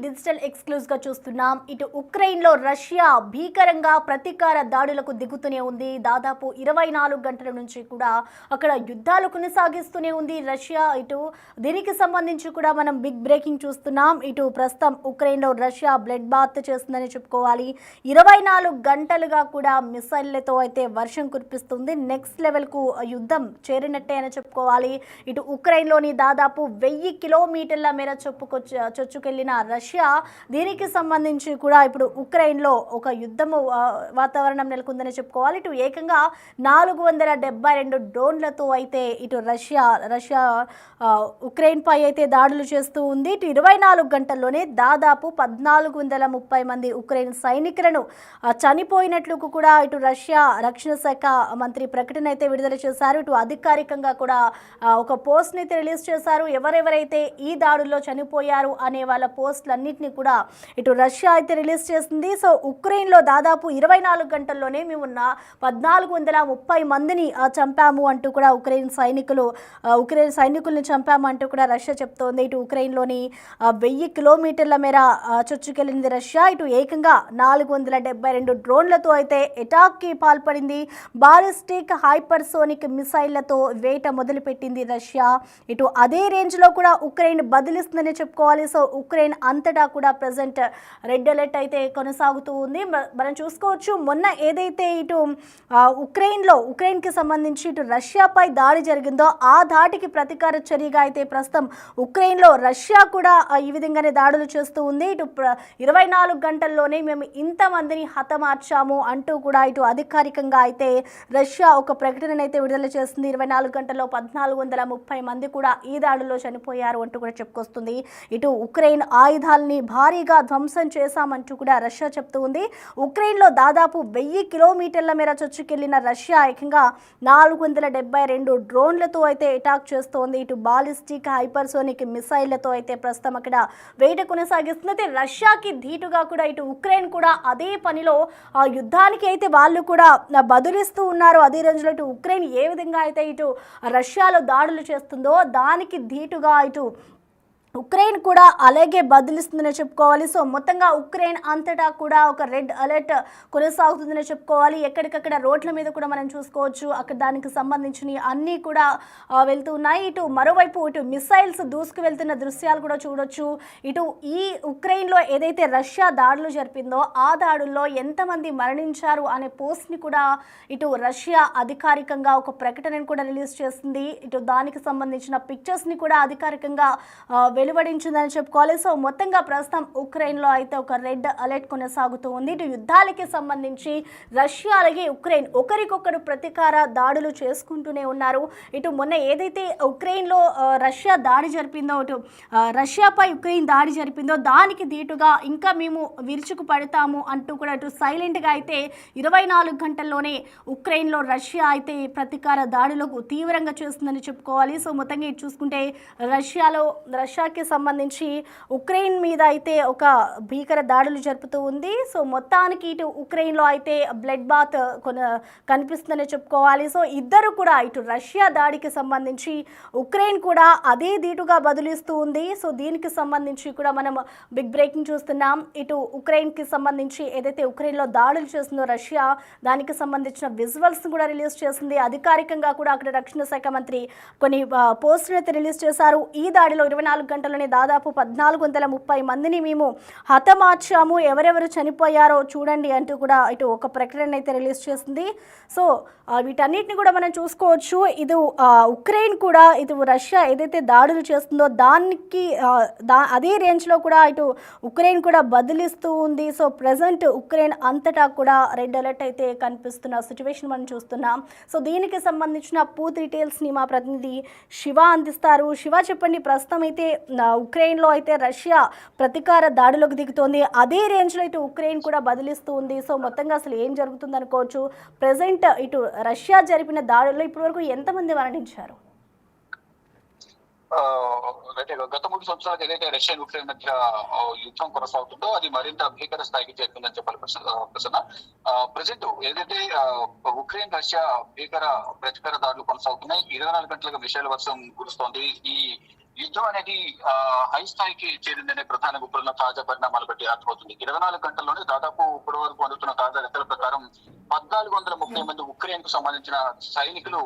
Digital exclusive గా చూస్తున్నాం. ఇటు ఉక్రెయిన్ లో రష్యా భీకరంగా ప్రతీకార దాడులకు దిగుతూనే ఉంది. దాదాపు 24 గంటల నుంచి కూడా అక్కడ యుద్ధాలు కొనసాగిస్తూనే ఉంది రష్యా. ఇటు దీనికి సంబంధించి కూడా మనం బిగ్ బ్రేకింగ్ చూస్తున్నాం. ఇటు ప్రస్తుతం ఉక్రెయిన్ లో రష్యా బ్లడ్ బాత్ చేస్తుందని చెప్పుకోవాలి. 24 గంటలుగా కూడా మిసైళ్లతో అయితే వర్షం కురిపిస్తుంది. నెక్స్ట్ లెవెల్ కు యుద్ధం చేరినట్టే అని చెప్పుకోవాలి. ఇటు ఉక్రెయిన్ లోని దాదాపు 1000 కిలోమీటర్ల మేర చొచ్చుకెళ్లిన రష్యా దీనికి సంబంధించి కూడా ఇప్పుడు ఉక్రెయిన్ లో ఒక యుద్ధము వాతావరణం నెలకొందని చెప్పుకోవాలి. ఇటు ఏకంగా 472 డ్రోన్లతో అయితే ఇటు రష్యా ఉక్రెయిన్ పై అయితే దాడులు చేస్తూ ఉంది. ఇటు 24 గంటల్లోనే దాదాపు 1430 మంది ఉక్రెయిన్ సైనికులను చనిపోయినట్లు కూడా ఇటు రష్యా రక్షణ శాఖ మంత్రి ప్రకటన అయితే విడుదల చేశారు. ఇటు అధికారికంగా కూడా ఒక పోస్ట్ ని రిలీజ్ చేశారు. ఎవరెవరైతే ఈ దాడుల్లో చనిపోయారు అనే వాళ్ళ పోస్టులన్నింటినీ కూడా ఇటు రష్యా అయితే రిలీజ్ చేసింది. సో ఉక్రెయిన్ లో దాదాపు 24 గంటల్లోనే మేము 1430 మందిని చంపాము అంటూ కూడా ఉక్రెయిన్ సైనికుల్ని చంపాము అంటూ కూడా రష్యా చెప్తోంది. ఇటు ఉక్రెయిన్ లోని 1000 కిలోమీటర్ల మేర చొచ్చుకెళ్ళింది రష్యా. ఇటు ఏకంగా 472 డ్రోన్లతో అయితే అటాక్ కి పాల్పడింది. బాలిస్టిక్ హైపర్సోనిక్ మిసైళ్లతో వేట మొదలుపెట్టింది రష్యా. ఇటు అదే రేంజ్ లో కూడా ఉక్రెయిన్ బదిలిస్తుందని చెప్పుకోవాలి. సో ఉక్రెయిన్ అంతటా కూడా ప్రెసెంట్ రెడ్ అలర్ట్ అయితే కొనసాగుతూ ఉంది. మనం చూసుకోవచ్చు, మొన్న ఏదైతే ఇటు ఉక్రెయిన్ కి సంబంధించి ఇటు రష్యాపై దాడి జరిగిందో ఆ దాడికి ప్రతీకార చర్యగా అయితే ప్రస్తుతం ఉక్రెయిన్ లో రష్యా కూడా ఈ విధంగానే దాడులు చేస్తూ ఉంది. ఇటు 24 గంటల్లోనే మేము ఇంతమందిని హతమార్చాము అంటూ కూడా ఇటు అధికారికంగా అయితే రష్యా ఒక ప్రకటన అయితే విడుదల చేస్తుంది. 24 గంటల్లో 1430 మంది కూడా ఈ దాడుల్లో చనిపోయారు అంటూ కూడా చెప్పుకొస్తుంది. ఇటు ఉక్రెయిన్ ఆయుధాలని భారీగా ధ్వంసం చేశామంటూ కూడా రష్యా చెప్తూ ఉంది. ఉక్రెయిన్ లో దాదాపు 1000 కిలోమీటర్ల మేర చొచ్చుకెళ్లిన రష్యా ఏకంగా 472 డ్రోన్లతో అయితే అటాక్ చేస్తోంది. ఇటు బాలిస్టిక్ హైపర్సోనిక్ మిసైళ్లతో అయితే ప్రస్తుతం అక్కడ వేట కొనసాగిస్తుంది. రష్యాకి ధీటుగా కూడా ఇటు ఉక్రెయిన్ కూడా అదే పనిలో యుద్ధానికి అయితే వాళ్ళు కూడా బదులిస్తూ ఉన్నారు. అదే రోజులో ఇటు ఉక్రెయిన్ ఏ విధంగా అయితే ఇటు రష్యాలో దాడులు చేస్తుందో దానికి ధీటుగా ఇటు ఉక్రెయిన్ కూడా అలాగే బదిలిస్తుందని చెప్పుకోవాలి. సో మొత్తంగా ఉక్రెయిన్ అంతటా కూడా ఒక రెడ్ అలర్ట్ కొనసాగుతుందని చెప్పుకోవాలి. ఎక్కడికక్కడ రోడ్ల మీద కూడా మనం చూసుకోవచ్చు, అక్కడ దానికి సంబంధించిన అన్నీ కూడా వెళ్తూ ఉన్నాయి. ఇటు మరోవైపు ఇటు మిసైల్స్ దూసుకు వెళ్తున్న దృశ్యాలు కూడా చూడొచ్చు. ఇటు ఈ ఉక్రెయిన్లో ఏదైతే రష్యా దాడులు జరిపిందో ఆ దాడుల్లో ఎంతమంది మరణించారు అనే పోస్ట్ని కూడా ఇటు రష్యా అధికారికంగా ఒక ప్రకటనను కూడా రిలీజ్ చేసింది. ఇటు దానికి సంబంధించిన పిక్చర్స్ని కూడా అధికారికంగా వెలువడించిందని చెప్పుకోవాలి. సో మొత్తంగా ప్రస్తుతం ఉక్రెయిన్లో అయితే ఒక రెడ్ అలర్ట్ కొనసాగుతూ ఉంది. ఇటు యుద్ధాలకి సంబంధించి రష్యా అలాగే ఉక్రెయిన్ ఒకరికొకరు ప్రతీకార దాడులు చేసుకుంటూనే ఉన్నారు. ఇటు మొన్న ఏదైతే ఉక్రెయిన్లో రష్యా దాడి జరిపిందో, ఇటు రష్యాపై ఉక్రెయిన్ దాడి జరిపిందో దానికి ధీటుగా ఇంకా మేము విరుచుకు పడతాము అంటూ కూడా ఇటు సైలెంట్గా అయితే 24 గంటల్లోనే ఉక్రెయిన్లో రష్యా అయితే ప్రతీకార దాడులకు తీవ్రంగా చేస్తుందని చెప్పుకోవాలి. సో మొత్తంగా ఇటు చూసుకుంటే రష్యాకి సంబంధించి ఉక్రెయిన్ మీద అయితే ఒక భీకర దాడులు జరుపుతూ ఉంది. సో మొత్తానికి ఇటు ఉక్రెయిన్లో అయితే బ్లడ్ బాత్ కనిపిస్తుందని చెప్పుకోవాలి. సో ఇద్దరు కూడా ఇటు రష్యా దాడికి సంబంధించి ఉక్రెయిన్ కూడా అదే ధీటుగా బదులిస్తూ ఉంది. సో దీనికి సంబంధించి కూడా మనం బిగ్ బ్రేకింగ్ చూస్తున్నాం. ఇటు ఉక్రెయిన్కి సంబంధించి ఏదైతే ఉక్రెయిన్లో దాడులు చేస్తుందో రష్యా, దానికి సంబంధించిన విజువల్స్ కూడా రిలీజ్ చేసింది. అధికారికంగా కూడా అక్కడ రక్షణ శాఖ మంత్రి కొన్ని పోస్టులు అయితే రిలీజ్ చేశారు. ఈ దాడిలో 24 గంటల్లోనే దాదాపు 1430 మందిని మేము హతమార్చాము, ఎవరెవరు చనిపోయారో చూడండి అంటూ కూడా ఇటు ఒక ప్రకటన అయితే రిలీజ్ చేసింది. సో వీటన్నిటిని కూడా మనం చూసుకోవచ్చు. ఇది ఉక్రెయిన్ కూడా ఇటు రష్యా ఏదైతే దాడులు చేస్తుందో దానికి అదే రేంజ్లో కూడా ఇటు ఉక్రెయిన్ కూడా బదిలిస్తూ ఉంది. సో ప్రజెంట్ ఉక్రెయిన్ అంతటా కూడా రెడ్ అలర్ట్ అయితే కనిపిస్తున్న సిచ్యువేషన్ మనం చూస్తున్నాం. సో దీనికి సంబంధించిన పూర్తి డీటెయిల్స్ని మా ప్రతినిధి శివ అందిస్తారు. శివ, చెప్పండి, ప్రస్తుతం అయితే ఉక్రెయిన్లో అయితే రష్యా ప్రతీకార దాడులకు దిగుతోంది, అదే రేంజ్లో ఇటు ఉక్రెయిన్ కూడా బదిలిస్తూ ఉంది. సో మొత్తంగా అసలు ఏం జరుగుతుంది అనుకోవచ్చు? ప్రెసెంట్ ఇటు రష్యా జరిపిన దాడుల్లో ఇప్పటి వరకు ఎంతమంది మరణించారు? గత 3 సంవత్సరాలకు ఏదైతే రష్యా ఉక్రెయిన్ మధ్య యుద్ధం కొనసాగుతుందో అది మరింత భీకర స్థాయికి చేరుకుందని చెప్పాలి ప్రసన్న. ప్రజెంట్ ఏదైతే ఉక్రెయిన్ రష్యా భీకర ప్రతీకార దాడులు కొనసాగుతున్నాయి, 24 గంటలుగా మిసైల్ వర్షం కురుస్తోంది. ఈ యుద్ధం అనేది హై స్థాయికి చేరిందనే ప్రధానంగా ఇప్పుడున్న తాజా పరిణామాలు బట్టి అర్థమవుతుంది. 24 గంటల్లోనే దాదాపు ఇప్పటి వరకు అందుతున్న తాజా లెక్కల ప్రకారం 1430 మంది ఉక్రెయిన్ కు సంబంధించిన సైనికులు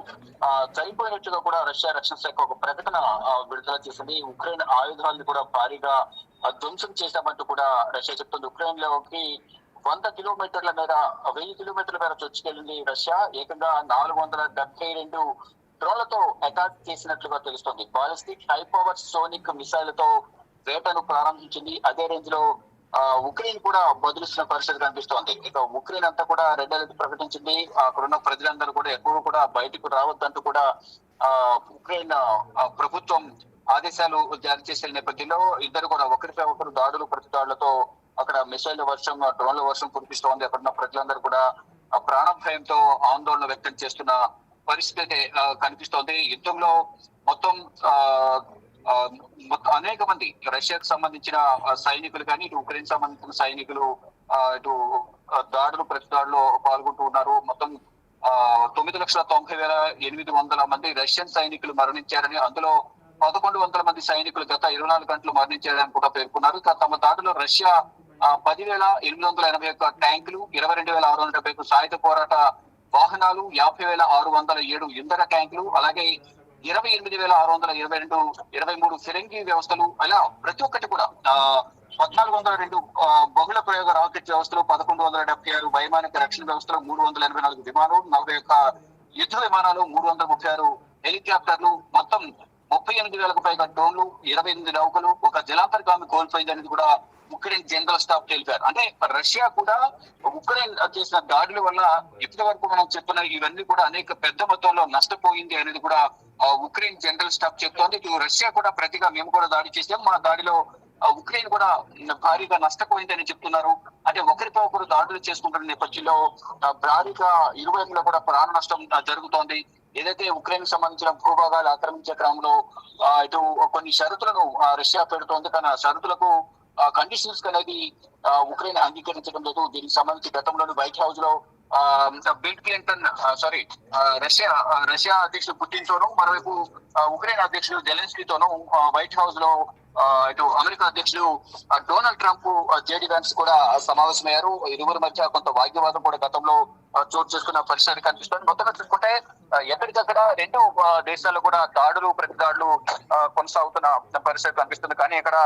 చనిపోయినట్లుగా కూడా రష్యా రక్షణ శాఖ ఒక ప్రకటన విడుదల చేసింది. ఉక్రెయిన్ ఆయుధాలను కూడా భారీగా ధ్వంసం చేశామంటూ కూడా రష్యా చెప్తుంది. ఉక్రెయిన్ లోకి 100 కిలోమీటర్ల మేర 1000 కిలోమీటర్ల మేర చొచ్చుకెళ్లింది రష్యా. ఏకంగా 472 డ్రోన్లతో అటాక్ చేసినట్లుగా తెలుస్తోంది. బాలిస్టిక్ హై పవర్ సోనిక్ మిసైళ్లతో వేటను ప్రారంభించింది. అదే రేంజ్ లో ఉక్రెయిన్ కూడా బదులిస్తున్న పరిస్థితి కనిపిస్తోంది. ఇక ఉక్రెయిన్ అంతా కూడా రెడ్ అలర్ట్ ప్రకటించింది. అక్కడున్న ప్రజలందరూ కూడా ఎక్కువ కూడా బయటకు రావద్దంటూ కూడా ఉక్రెయిన్ ప్రభుత్వం ఆదేశాలు జారీ చేసిన నేపథ్యంలో ఇద్దరు కూడా ఒకరిపై ఒకరు దాడులు ప్రతిదాడులతో అక్కడ మిసైల్ వర్షం డ్రోన్ల వర్షం కురిపిస్తోంది. అక్కడున్న ప్రజలందరూ కూడా ప్రాణ భయంతో ఆందోళన వ్యక్తం చేస్తున్న పరిస్థితి కనిపిస్తోంది. యుద్ధంలో మొత్తం అనేక మంది రష్యాకు సంబంధించిన సైనికులు కానీ ఇటు ఉక్రెయిన్ సంబంధించిన సైనికులు ఇటు దాడులు ప్రతిదాడులో పాల్గొంటూ ఉన్నారు. మొత్తం 9,90,800 మంది రష్యన్ సైనికులు మరణించారని, అందులో 1,100 మంది సైనికులు గత 24 గంటలు మరణించారని కూడా పేర్కొన్నారు. ఇక తమ దాడిలో రష్యా 10,881 ట్యాంకులు, 22,671 సాయుధ పోరాట వాహనాలు, 50,607 ఇంధన ట్యాంకులు, అలాగే 28,622 23 ఫిరంగి వ్యవస్థలు, అలా ప్రతి ఒక్కటి కూడా 1,402 బహుళ ప్రయోగ రాకెట్ వ్యవస్థలు, 1,176 వైమానిక రక్షణ వ్యవస్థలు, 384 విమానాలు, 41 యుద్ధ విమానాలు, 336 హెలికాప్టర్లు, మొత్తం 38,000కు పైగా డ్రోన్లు, 28 నౌకలు, ఒక జలాంతర్గామి కోల్పోయిందనేది కూడా ఉక్రెయిన్ జనరల్ స్టాఫ్ తెలిపారు. అంటే రష్యా కూడా ఉక్రెయిన్ చేసిన దాడుల వల్ల ఇప్పటి వరకు మనం చెప్పిన ఇవన్నీ కూడా అనేక పెద్ద మొత్తంలో నష్టపోయింది అనేది కూడా ఉక్రెయిన్ జనరల్ స్టాఫ్ చెప్తోంది. ఇటు రష్యా కూడా ప్రతిగా మేము కూడా దాడి చేసాం, మా దాడిలో ఉక్రెయిన్ కూడా భారీగా నష్టపోయిందని చెప్తున్నారు. అంటే ఒకరితో ఒకరు దాడులు చేసుకుంటున్న నేపథ్యంలో భారీగా ఇరువైపులా కూడా ప్రాణ నష్టం జరుగుతోంది. ఏదైతే ఉక్రెయిన్ సంబంధించిన భూభాగాలు ఆక్రమించే క్రమంలో ఇటు కొన్ని షరతులను రష్యా పెడుతోంది. కానీ ఆ షరతులకు కండిషన్స్ అనేది ఉక్రెయిన్ అంగీకరించడం లేదు. దీనికి సంబంధించి గతంలోని వైట్ హౌస్ లో బిల్ క్లింటన్ రష్యా అధ్యక్షుడు పుటిన్ తోనూ, మరోవైపు ఉక్రెయిన్ అధ్యక్షుడు జెలెన్స్కీతోనూ వైట్ హౌస్ లో ఇటు అమెరికా అధ్యక్షుడు డొనాల్డ్ ట్రంప్, జేడీ వ్యాన్స్ కూడా సమావేశమయ్యారు. ఇరువురి మధ్య కొంత వాగ్వివాదం కూడా గతంలో చోటు చేసుకున్న పరిస్థితి కనిపిస్తుంది. మొత్తంగా చూసుకుంటే ఎక్కడికక్కడ రెండు దేశాల్లో కూడా దాడులు ప్రతి దాడులు కొనసాగుతున్న పరిస్థితి కనిపిస్తుంది. కానీ ఇక్కడ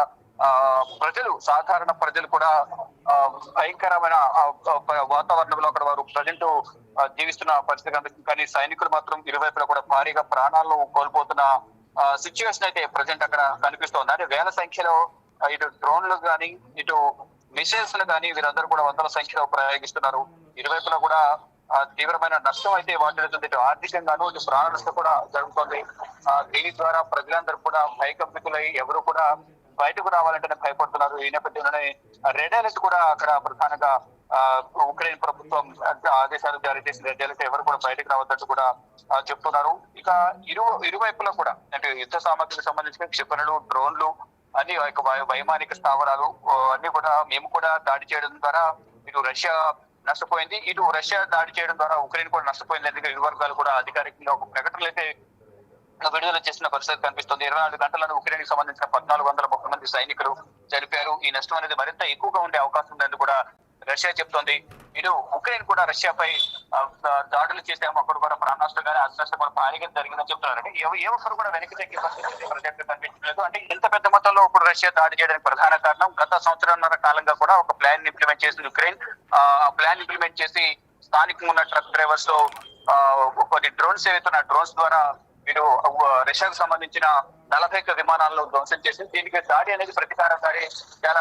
సాధారణ ప్రజలు కూడా భయంకరమైన వాతావరణంలో అక్కడ వారు ప్రజెంట్ జీవిస్తున్న పరిస్థితి కనిపిస్తుంది. కానీ సైనికులు మాత్రం ఇరువైపులా కూడా భారీగా ప్రాణాలను కోల్పోతున్న సిచ్యువేషన్ అయితే ప్రజెంట్ అక్కడ కనిపిస్తోంది. అంటే వేల సంఖ్యలో ఇటు డ్రోన్లు కానీ ఇటు మిసైల్స్ కానీ వీరందరూ కూడా వందల సంఖ్యలో ప్రయోగిస్తున్నారు. ఇరువైపులా కూడా తీవ్రమైన నష్టం అయితే వాటిల్లుతుంది. ఇటు ఆర్థికంగాను ఇటు ప్రాణ నష్టం కూడా జరుగుతుంది. దీని ద్వారా ప్రజలందరూ కూడా భయకంపితులై ఎవరు కూడా బయటకు రావాలంటేనే భయపడుతున్నారు. ఈ నేపథ్యంలోనే రెడ్ అలర్ట్ కూడా అక్కడ ప్రధానంగా ఉక్రెయిన్ ప్రభుత్వం ఆదేశాలు జారీ చేసిన రెడ్ అలర్ట్ ఎవరు కూడా బయటకు రావద్దంటూ కూడా చెప్తున్నారు. ఇక ఇరువైపులా కూడా అంటే యుద్ధ సామగ్రికి సంబంధించిన క్షిపణులు, డ్రోన్లు అన్ని వైమానిక స్థావరాలు అన్ని కూడా మేము కూడా దాడి చేయడం ద్వారా ఇటు రష్యా నష్టపోయింది, ఇటు రష్యా దాడి చేయడం ద్వారా ఉక్రెయిన్ కూడా నష్టపోయింది. ఎందుకంటే ఇరు వర్గాలు కూడా అధికారికంగా ఒక ప్రకటనలు అయితే విడుదల చేసిన పరిస్థితి కనిపిస్తుంది. 24 గంటలను ఉక్రెయిన్ కి సంబంధించిన 1,430 మంది సైనికులు చనిపోయారు. ఈ నష్టం అనేది మరింత ఎక్కువగా ఉండే అవకాశం ఉందని కూడా రష్యా చెప్తోంది. ఇటు ఉక్రెయిన్ కూడా రష్యాపై దాడులు చేసాము, అక్కడ కూడా ప్రాణ నష్టం కానీ అతి నష్టం కూడా భారీగా జరిగిందని చెప్తున్నారు. అంటే ఏ ఒక్కరు కూడా వెనక్కి తగ్గే పరిస్థితి ప్రజెంట్ కనిపించలేదు. అంటే ఇంత పెద్ద మొత్తంలో ఇప్పుడు రష్యా దాడి చేయడానికి ప్రధాన కారణం గత సంవత్సరంన్నర కాలంగా కూడా ఒక ప్లాన్ ఇంప్లిమెంట్ చేసింది ఉక్రెయిన్. ప్లాన్ ఇంప్లిమెంట్ చేసి స్థానికంగా ఉన్న ట్రక్ డ్రైవర్స్ లో కొన్ని డ్రోన్స్ ఏవైతున్న డ్రోన్స్ ద్వారా వీరు రష్యాకు సంబంధించిన 40 విమానాలను ధ్వంసం చేసింది. దీనికి దాడి అనేది ప్రతీకార దాడి చాలా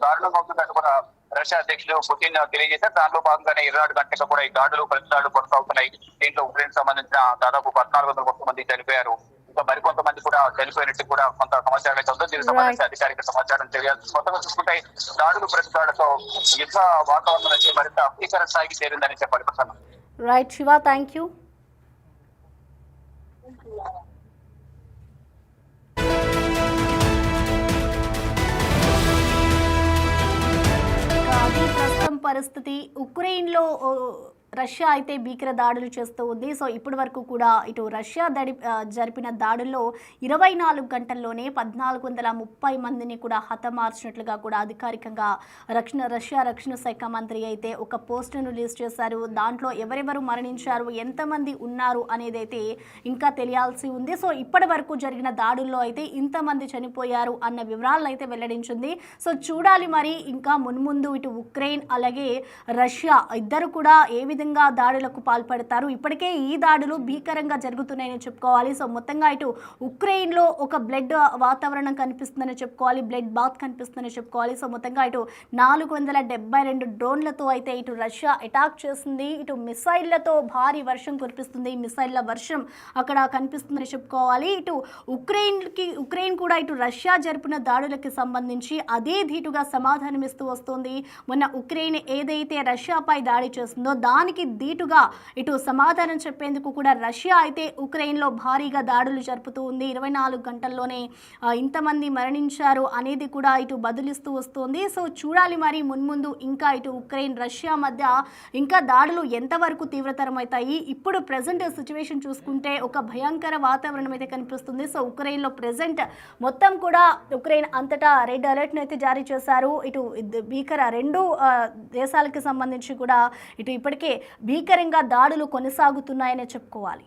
దారుణంగా అవుతుందని కూడా రష్యా అధ్యక్షుడు పుతిన్ తెలియజేశారు. దాంట్లో భాగంగానే 24 గంటలకు కూడా ఈ దాడులు ప్రతి దాడులు కొనసాగుతున్నాయి. దీంట్లో ఉక్రెయిన్ సంబంధించిన దాదాపు 1,430 మంది చనిపోయారు. ఇంకా మరికొంతమంది కూడా చనిపోయినట్టు కూడా కొంత సమాచారం అయితే ఉంది. దీనికి సంబంధించి అధికారిక సమాచారం తెలియాలి. మొత్తంగా చూసుకుంటే దాడులు ప్రతి దాడులతో యుద్ధ వాతావరణం అయితే మరింత భీకర స్థాయికి చేరిందని చెప్పాలి. Prasanna. Right Shiva, thank you. ప్రస్తుతం పరిస్థితి ఉక్రెయిన్లో రష్యా అయితే భీకర దాడులు చేస్తూ ఉంది. సో ఇప్పటి వరకు కూడా ఇటు రష్యా జరిపిన దాడుల్లో 24 గంటల్లోనే 1430 మందిని కూడా హతమార్చినట్లుగా కూడా అధికారికంగా రష్యా రక్షణ శాఖ మంత్రి అయితే ఒక పోస్టును రిలీజ్ చేశారు. దాంట్లో ఎవరెవరు మరణించారు, ఎంతమంది ఉన్నారు అనేది అయితే ఇంకా తెలియాల్సి ఉంది. సో ఇప్పటి వరకు జరిగిన దాడుల్లో అయితే ఇంతమంది చనిపోయారు అన్న వివరాలను అయితే వెల్లడించింది. సో చూడాలి మరి ఇంకా మున్ముందు ఇటు ఉక్రెయిన్ అలాగే రష్యా ఇద్దరు కూడా ఏ విధంగా దాడులకు పాల్పడతారు. ఇప్పటికే ఈ దాడులు భీకరంగా జరుగుతున్నాయని చెప్పుకోవాలి. సో మొత్తంగా ఇటు ఉక్రెయిన్లో ఒక బ్లడ్ వాతావరణం కనిపిస్తుందని చెప్పుకోవాలి, బ్లడ్ బాత్ కనిపిస్తుందని చెప్పుకోవాలి. సో మొత్తంగా ఇటు 472 డ్రోన్లతో అయితే ఇటు రష్యా అటాక్ చేసింది. ఇటు మిసైళ్లతో భారీ వర్షం కురిపిస్తుంది, మిసైళ్ల వర్షం అక్కడ కనిపిస్తుందని చెప్పుకోవాలి. ఇటు ఉక్రెయిన్ కూడా ఇటు రష్యా జరిపిన దాడులకి సంబంధించి అదే ధీటుగా సమాధానమిస్తూ వస్తుంది. మొన్న ఉక్రెయిన్ ఏదైతే రష్యాపై దాడి చేస్తుందో దానికి ధీటుగా ఇటు సమాధానం చెప్పేందుకు కూడా రష్యా అయితే ఉక్రెయిన్లో భారీగా దాడులు జరుపుతూ ఉంది. 24 గంటల్లోనే ఇంతమంది మరణించారు అనేది కూడా ఇటు బదులిస్తూ వస్తుంది. సో చూడాలి మరి మున్ముందు ఇంకా ఇటు ఉక్రెయిన్ రష్యా మధ్య ఇంకా దాడులు ఎంతవరకు తీవ్రతరం అవుతాయి. ఇప్పుడు ప్రజెంట్ సిచ్యువేషన్ చూసుకుంటే ఒక భయంకర వాతావరణం అయితే కనిపిస్తుంది. సో ఉక్రెయిన్లో ప్రజెంట్ మొత్తం కూడా ఉక్రెయిన్ అంతటా రెడ్ అలర్ట్ను అయితే జారీ చేశారు. ఇటు భీకర రెండు దేశాలకి సంబంధించి కూడా ఇటు ఇప్పటికే భీకరంగా దాడులు కొనసాగుతున్నాయని చెప్పుకోవాలి.